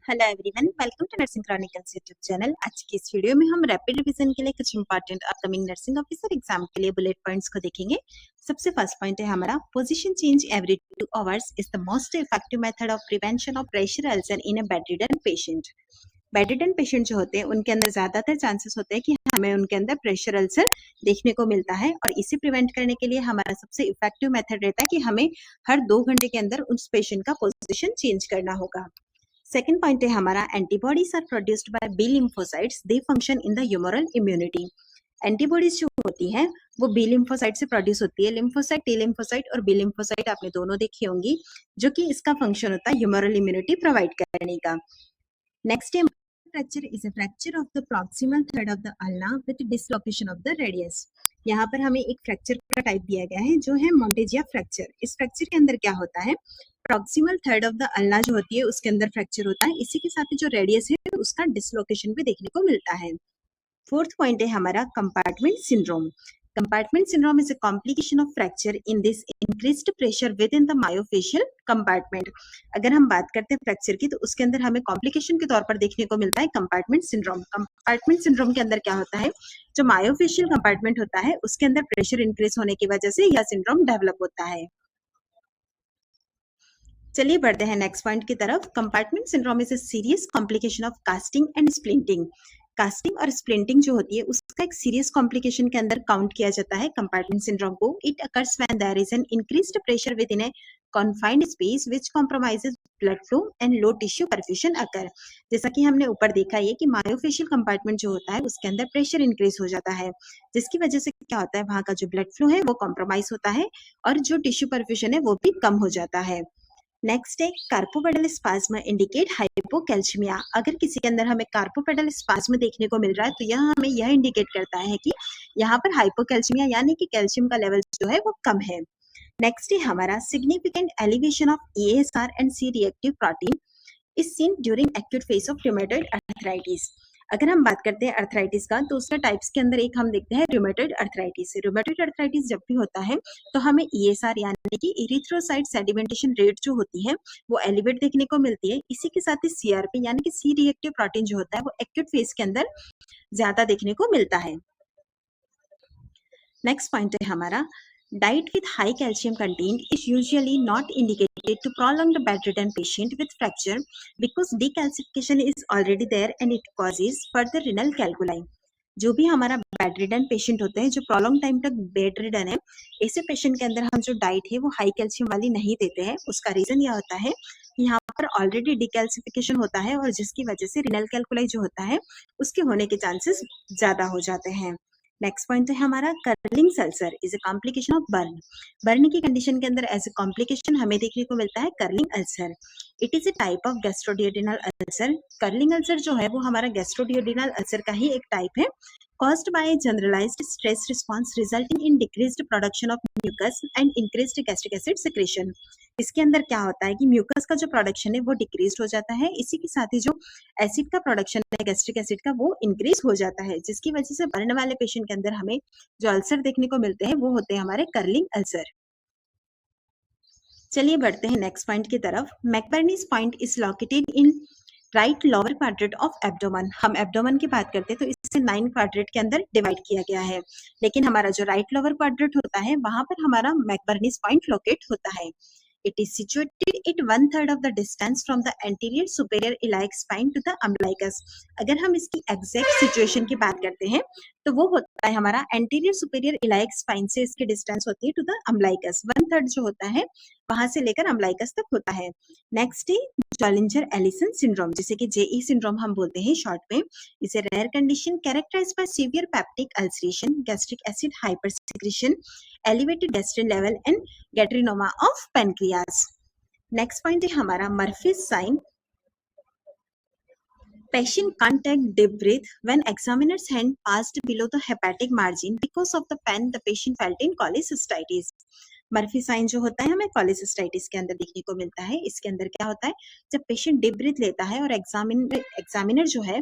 Hello everyone, welcome to nursing chronicles YouTube channel. आज की इस वीडियो में हम रैपिड रिवीजन के लिए कुछ important upcoming nursing officer exam के लिए बुलेट पॉइंट्स को देखेंगे। सबसे फर्स्ट पॉइंट है हमारा, position change every 2 hours is the most effective method of prevention of pressure ulcer in a bedridden patient. Bedridden patient जो होते हैं उनके अंदर ज्यादातर चांसेस होते हैं कि हमें उनके अंदर प्रेशर अल्सर देखने को मिलता है, और इसे प्रिवेंट करने के लिए हमारा सबसे इफेक्टिव मेथड रहता है कि हमें हर 2 घंटे के अंदर उस पेशेंट का पोजीशन चेंज करना होगा। सेकेंड पॉइंट है हमारा, antibodies are produced by B lymphocytes, they function in the humoral immunity. Antibodies जो होती हैं वो बी लिम्फोसाइट से प्रोड्यूस होती है। लिम्फोसाइट, टी लिम्फोसाइट और बी लिम्फोसाइट आपने दोनों देखी होंगी, जो कि इसका फंक्शन होता है ह्यूमरल इम्यूनिटी प्रोवाइड करने का। नेक्स्ट है, fracture is a fracture of the proximal third of the ulna with dislocation of the radius. यहाँ पर हमें एक फ्रैक्चर का टाइप दिया गया है जो है मोंटेजिया फ्रैक्चर। इस फ्रैक्चर के अंदर क्या होता है, proximal third of the ulna जो होती है उसके अंदर फ्रैक्चर होता है, इसी के साथ ही जो रेडियस है उसका डिसलोकेशन भी देखने को मिलता है। फोर्थ पॉइंट है हमारा, compartment syndrome. Compartment syndrome is a complication of fracture in this increased pressure with in the myofascial compartment. अगर हम बात करते हैं फ्रैक्चर की, तो उसके अंदर हमें कॉम्प्लिकेशन के तौर पर देखने को मिलता है कंपार्टमेंट सिंड्रोम। कंपार्टमेंट सिंड्रोम के अंदर क्या होता है, जो मायोफेशियल कंपार्टमेंट होता है उसके अंदर प्रेशर इंक्रीज होने की वजह से यह सिंड्रोम डेवलप होता है। चलिए बढ़ते हैं नेक्स्ट पॉइंट की तरफ। Compartment syndrome is a serious complication of casting and splinting. Casting और स्प्लिंटिंग जो होती है उसका एक सीरियस कॉम्प्लिकेशन के अंदर काउंट किया जाता है कंपार्टमेंट सिंड्रोम को। It occurs when there is an increased pressure within a confined space which compromises blood flow and low tissue perfusion occur. जैसा कि हमने ऊपर देखा है कि मायोफेशियल कंपार्टमेंट जो होता है उसके अंदर प्रेशर इंक्रीज हो जाता है, जिसकी वजह से क्या होता है, वहां का जो ब्लड फ्लो है वो कॉम्प्रोमाइज होता है और जो टिश्यू परफ्यूजन है वो भी कम हो जाता है। नेक्स्ट है, कार्पोपेडल स्पाज्म इंडिकेट हाइपोकैल्शियमिया। अगर किसी के अंदर हमें कार्पोपेडल स्पाज्म देखने को मिल रहा है तो यह हमें यह इंडिकेट करता है कि यहाँ पर हाइपोकैल्शियमिया यानी कि कैल्शियम का लेवल जो है वो कम है। नेक्स्ट है हमारा, significant elevation of ESR and C reactive protein is seen during acute phase of rheumatoid arthritis. अगर हम बात करते हैं अर्थराइटिस का, तो उसका टाइप्स के अंदर एक हम देखते हैं रूमेटॉइड अर्थराइटिस। रूमेटॉइड अर्थराइटिस जब भी होता है तो हमें ईएसआर यानी कि इरिथ्रोसाइट सेडिमेंटेशन रेट जो होती है वो एलिवेट देखने को मिलती है। इसी के साथ ही सीआरपी यानी कि सी रिएक्टिव प्रोटीन जो होता है वो एक्यूट फेज के अंदर ज्यादा देखने को मिलता है। नेक्स्ट पॉइंट है हमारा, diet with high calcium content is usually not indicated to prolonged bedridden patient with fracture because decalcification is already there and it causes further renal calculi. जो भी हमारा बेडरिडन पेशेंट होते हैं जो प्रोलॉन्ग टाइम तक bedridden है, ऐसे patient के अंदर हम जो डाइट है वो हाई कैल्शियम वाली नहीं देते हैं। उसका रीजन यह होता है कि यहाँ पर ऑलरेडी डिकैल्सिफिकेशन होता है और जिसकी वजह से रिनल कैल्कुलाई जो होता है उसके होने के चांसेस ज्यादा हो जाते हैं। नेक्स्ट पॉइंट है हमारा, curling ulcer is a complication of burn. Burn की कंडीशन के अंदर एज ए कॉम्प्लिकेशन हमें देखने को मिलता है curling ulcer. It is a type of gastroduodenal ulcer. Curling ulcer जो है वो हमारा गैस्ट्रोडियोडिनल अल्सर का ही एक टाइप है, caused by a generalized stress response resulting in decreased production of mucus and increased gastric acid secretion. इसके अंदर क्या होता है कि म्यूकस का जो प्रोडक्शन है वो डिक्रीज हो जाता है, इसी के साथ ही जो एसिड का प्रोडक्शन है गैस्ट्रिक एसिड का वो इंक्रीज हो जाता है, जिसकी वजह से बर्न वाले पेशेंट के अंदर हमें जो अल्सर देखने को मिलते हैं वो होते हैं हमारे कर्लिंग अल्सर। चलिए बढ़ते हैं नेक्स्ट पॉइंट की तरफ। McBurney's point is located in right lower quadrant of abdomen. हम एब्डोमेन की बात करते हैं तो इसे 9 क्वाड्रेंट के अंदर डिवाइड किया गया है, लेकिन हमारा जो राइट लोअर क्वाड्रेंट होता है वहां पर हमारा मैकबर्नीज पॉइंट लोकेट होता है। It is situated at 1/3 of the distance from the anterior superior iliac spine to the umbilicus. अगर हम इसकी एग्जैक्ट सिचुएशन की बात करते हैं तो वो होता है हमारा एंटीरियर सुपेरियर इलाइक स्पाइन से इसकी डिस्टेंस होती है टू द अम्बलाइकस। 1/3 जो होता है वहां से लेकर अम्बलाइकस तक होता है। नेक्स्ट है जॉलिंजर एलिसन सिंड्रोम, जिसे कि जेई सिंड्रोम हम बोलते हैं शॉर्ट में। इसे rare condition characterised by severe peptic ulceration, gastric acid hypersecretion, elevated gastrin level and gastrinoma of pancreas. Next point है हमारा Murphy's sign. Patient can't take deep breath when examiner's hand passed below the hepatic margin because of the pain the patient felt in cholecystitis. Murphy sign जो होता है हमें cholecystitis के अंदर देखने को मिलता है। इसके अंदर क्या होता है, जब पेशेंट डीप ब्रीथ लेता है और एग्जामिनर जो है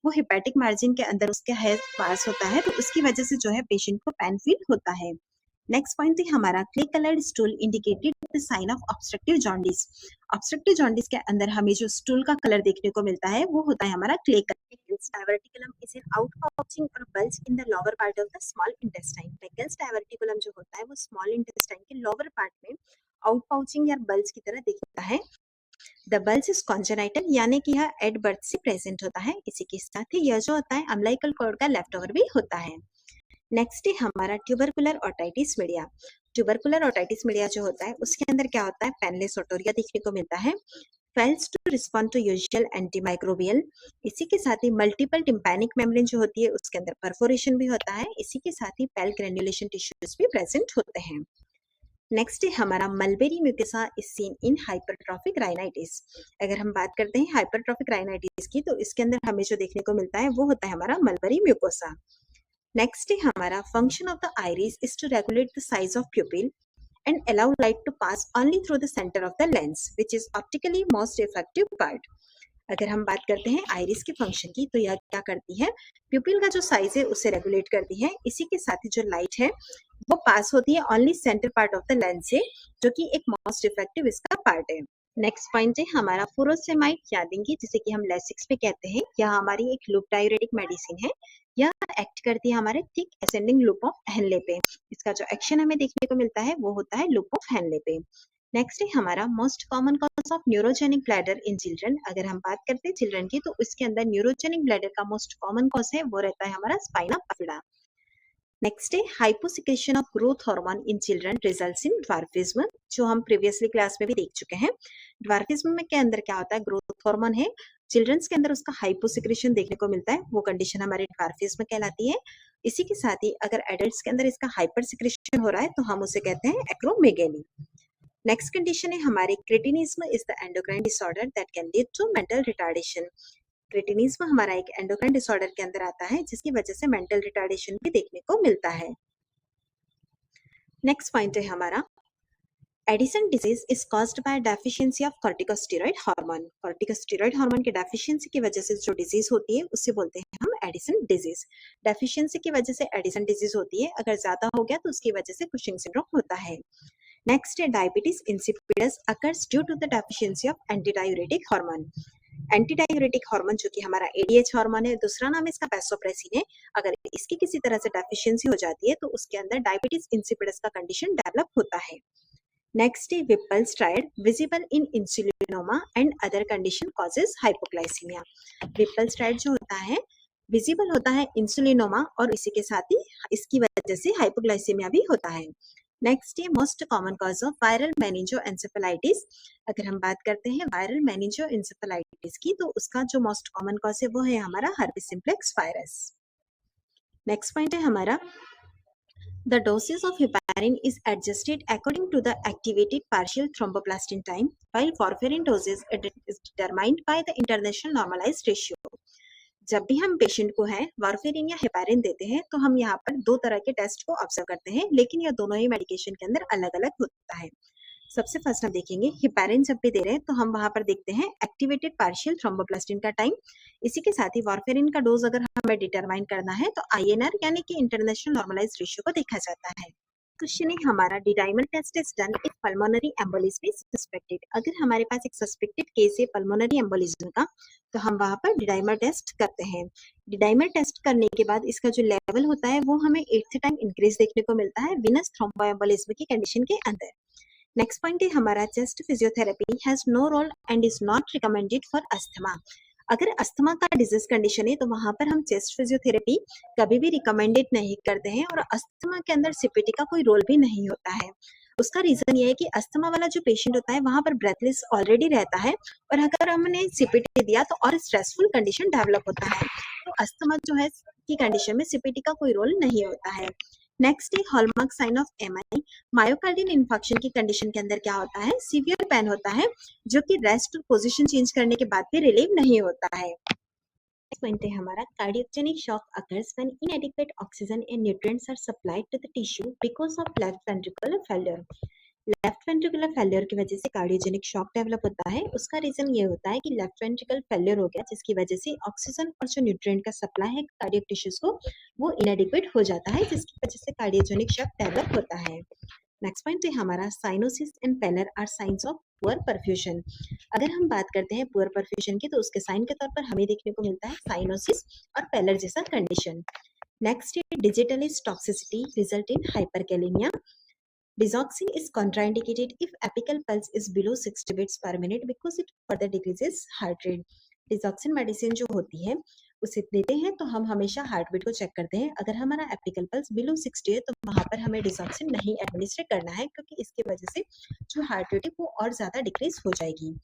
वो हेपेटिक मार्जिन के अंदर उसके हेड पास होता है तो उसकी वजह से जो है पेशेंट को पेन फील होता है। नेक्स्ट पॉइंट है हमारा clay coloured stool indicated the sign of obstructive jaundice. Obstructive jaundice के अंदर हमें जो स्टूल का कलर देखने को मिलता है वो होता है हमारा clay colour. Diverticulum is an outpouching और bulge in the lower part of the small intestine. Meckel's diverticulum जो होता है वो स्मॉल इंटेस्टाइन के लोअर पार्ट में आउटपाउचिंग या बल्ज की तरह दिखता है। द बल्ज इज कॉन्जेनाइटल यानी कि यह एट बर्थ से प्रेजेंट होता है। इसी के साथ ही यह जो होता है अम्बिलिकल कॉर्ड का लेफ्ट ओवर भी होता है। नेक्स्ट है हमारा tubercular otitis media. Tubercular otitis media जो होता है उसके अंदर क्या होता है, पेनलेस ओटोरिया देखने को मिलता है। Fails to respond to usual antimicrobial. इसी के साथ ही मल्टीपल टिम्पैनिक मेम्ब्रेन जो होती है उसके अंदर परफोरेशन भी होता है। इसी के साथ ही पेल ग्रेन्युलेशन टिश्यूज भी प्रेजेंट होते हैं। नेक्स्ट है हमारा mulberry mucosa is seen in hypertrophic rhinitis. अगर हम बात करते हैं हाइपरट्रॉफिक राइनाइटिस की तो इसके अंदर हमें जो देखने को मिलता है वो होता है हमारा मलबेरी म्यूकोसा। नेक्स्ट है हमारा function of the iris is to regulate the size of pupil and allow light to pass only through the center of the lens, which is optically most effective part. अगर हम बात करते हैं iris के function की तो यह क्या करती है, प्यूपिल का जो साइज है उसे रेगुलेट करती है। इसी के साथ ही जो लाइट है वो पास होती है only centre part of the lens से, जो कि एक मोस्ट इफेक्टिव इसका पार्ट है। नेक्स्ट पॉइंट है हमारा फुरोसेमाइड यादेंगी, जिसे कि हम लेसिक्स पे कहते हैं। यह हमारी एक लूप डायूरेटिक मेडिसिन है। यह एक्ट करती है हमारे thick ascending loop of Henle पे। इसका जो एक्शन हमें देखने को मिलता है वो होता है लूप ऑफ हेनले पे। नेक्स्ट है हमारा most common cause of neurogenic bladder in children. अगर हम बात करते हैं चिल्ड्रन की तो इसके अंदर न्यूरोजेनिक ब्लैडर का मोस्ट कॉमन कॉज है वो रहता है हमारा स्पाइना बाइफिडा। नेक्स्ट है hyposecretion of growth hormone in children results in dwarfism, जो हम प्रीवियसली क्लास में भी देख चुके हैं। ड्वार्फिज्म में के अंदर क्या होता है, ग्रोथ हार्मोन है, चिल्ड्रंस के अंदर उसका हाइपोसिक्रेशन देखने को मिलता है, वो कंडीशन हमारी ड्वार्फिज्म कहलाती है। इसी के साथ ही अगर एडल्ट्स के अंदर इसका हाइपर सिक्रेशन हो रहा है तो हम उसे कहते हैं एक्रोमेगेली। नेक्स्ट कंडीशन है हमारी cretinism is the endocrine disorder that can lead to mental retardation. Cretinism हमारा एक एंडोक्राइन डिसऑर्डर के अंदर आता है जिसकी वजह से मेंटल रिटार्डेशन भी देखने को मिलता है। नेक्स्ट पॉइंट है हमारा Addison disease is caused by deficiency of corticosteroid hormone. Corticosteroid hormone की डेफिशिएंसी की वजह से जो डिजीज होती है उसे बोलते हैं हम एडिसन डिजीज। डेफिशिएंसी की वजह से एडिसन डिजीज होती है, अगर ज्यादा हो गया तो उसकी वजह से कुशिंग सिंड्रोम होता है। नेक्स्ट है diabetes insipidus occurs due to the deficiency of antidiuretic hormone. Antidiuretic hormone जो कि हमारा एडीएच हार्मोन है, दूसरा नाम इसका वैसोप्रेसिन है। अगर इसकी किसी तरह से डेफिशिएंसी हो जाती है तो उसके अंदर डायबिटीज इंसिपिडस का कंडीशन डेवलप होता है। नेक्स्ट है Whipple's triad visible in insulinoma and other condition causes hypoglycaemia. Whipple's triad जो होता है विजिबल होता है इंसुलिनोमा और इसी के साथ ही इसकी वजह से हाइपोग्लाइसीमिया भी होता है। नेक्स्ट है most common cause of viral meningoencephalitis. अगर हम बात करते हैं वायरल मेनिंजोएन्सेफेलाइटिस की तो उसका जो मोस्ट कॉमन कॉज है वो है हमारा herpes simplex virus. Next point है हमारा the dosage of heparin is adjusted according to the activated partial thromboplastin time, while warfarin dosage is determined by the international normalized ratio. जब भी हम patient को है वारफेरिन या हेपारिन देते हैं तो हम यहाँ पर दो तरह के टेस्ट को ऑब्जर्व करते हैं, लेकिन यह दोनों ही मेडिकेशन के अंदर अलग अलग होता है। सबसे फर्स्ट हम देखेंगे हेपारिन जब भी दे रहे हैं तो हम वहां पर देखते हैं एक्टिवेटेड पार्शियल थ्रोम्बोप्लास्टिन का टाइम। इसी के साथ ही वारफेरिन का डोज अगर हमें डिटरमाइन करना है तो आईएनआर यानी कि इंटरनेशनल नॉर्मलाइज्ड रेशियो को देखा जाता है। क्वेश्चन है हमारा D dimer test is done if pulmonary embolism is suspected. अगर हमारे पास एक सस्पेक्टेड केस है पल्मोनरी एम्बोलिज्म का तो हम वहां पर डिडाइमर टेस्ट करते हैं। डिडाइमर टेस्ट करने के बाद इसका जो लेवल होता है वो हमें 8th टाइम इंक्रीज देखने को मिलता है विनस थ्रोम्बोएम्बोलिज्म की कंडीशन के अंदर। नेक्स्ट पॉइंट है हमारा chest physiotherapy has no role and is not recommended for asthma. अगर अस्थमा का डिजीज कंडीशन है तो वहां पर हम चेस्ट फिजियोथेरेपी कभी भी रिकमेंडेड नहीं करते हैं और अस्थमा के अंदर सीपीटी का कोई रोल भी नहीं होता है। उसका रीजन ये है कि अस्थमा वाला जो पेशेंट होता है वहां पर ब्रेथलेस ऑलरेडी रहता है और अगर हमने सीपीटी दिया तो और स्ट्रेसफुल कंडीशन डेवलप होता है, तो अस्थमा जो है की कंडीशन में सीपीटी का कोई रोल नहीं होता है। नेक्स्ट है hallmark sign of MI. Myocardial infection की कंडीशन के अंदर क्या होता है, सीवियर पेन होता है जो कि रेस्ट पोजीशन चेंज करने के बाद भी रिलीव नहीं होता है। पॉइंट है हमारा cardiogenic shock occurs when inadequate oxygen and nutrients are supplied to the tissue because of left ventricular failure। Left ventricular failure की वजह से कार्डियोजेनिक शॉक डेवलप होता है। उसका रीजन ये होता है कि लेफ्ट वेंट्रिकल फेलियर हो गया, जिसकी वजह से ऑक्सीजन और जो न्यूट्रिएंट का सप्लाई है कार्डियक टिश्यूज को वो इनएडिक्वेट हो जाता है, जिसकी वजह से कार्डियोजेनिक शॉक डेवलप होता है। नेक्स्ट पॉइंट है हमारा cyanosis and pallor are signs of poor perfusion. अगर हम बात करते हैं पुअर परफ्यूजन की, तो उसके साइन के तौर पर हमें देखने को मिलता है साइनोसिस और पेलर जैसा कंडीशन। नेक्स्ट है digitalis toxicity result in hyperkalaemia. Digoxin is contraindicated if apical pulse is below 60 beats per minute because it further decreases heart rate. Digoxin medicine जो होती है उसे देते हैं तो हम हमेशा हार्ट बीट को चेक करते हैं। अगर हमारा एपिकल पल्स बिलो 60 है तो वहां पर हमें डिजॉक्सिन नहीं एडमिनिस्टर करना है, क्योंकि इसकी वजह से जो हार्ट रेट है वो और ज्यादा डिक्रीज हो जाएगी।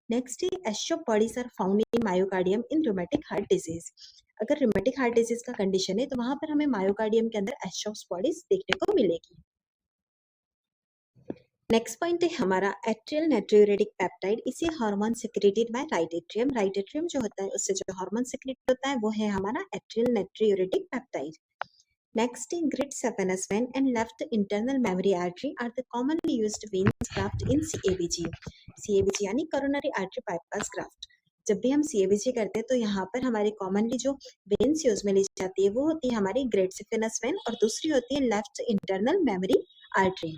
नेक्स्ट है Aschoff bodies are found in myocardium in rheumatic heart disease. अगर रूमेटिक हार्ट डिजीज का कंडीशन है तो वहां पर हमें मायोकार्डियम के अंदर एस्ट्रोप बॉडीज देखने को मिलेगी। नेक्स्ट पॉइंट है हमारा एट्रियल नाइट्रोयूरेटिक पेप्टाइड। इसे hormone secreted by right atrium. Right atrium जो होता है उससे जो हार्मोन सिक्रेट होता है वो है हमारा एट्रियल नाइट्रोयूरेटिक पेप्टाइड। नेक्स्ट है great saphenous vein and left internal mammary artery are the commonly used veins graft in CABG. CABG यानी कोरोनरी आर्टरी बाईपास ग्राफ्ट। जब भी हम सीएबीजी करते हैं तो यहाँ पर हमारे कॉमनली जो वेन्स यूज में ली जाती है वो होती है हमारी ग्रेट सेफेनस वेन और दूसरी होती है लेफ्ट इंटरनल मेमोरी आर्टरी।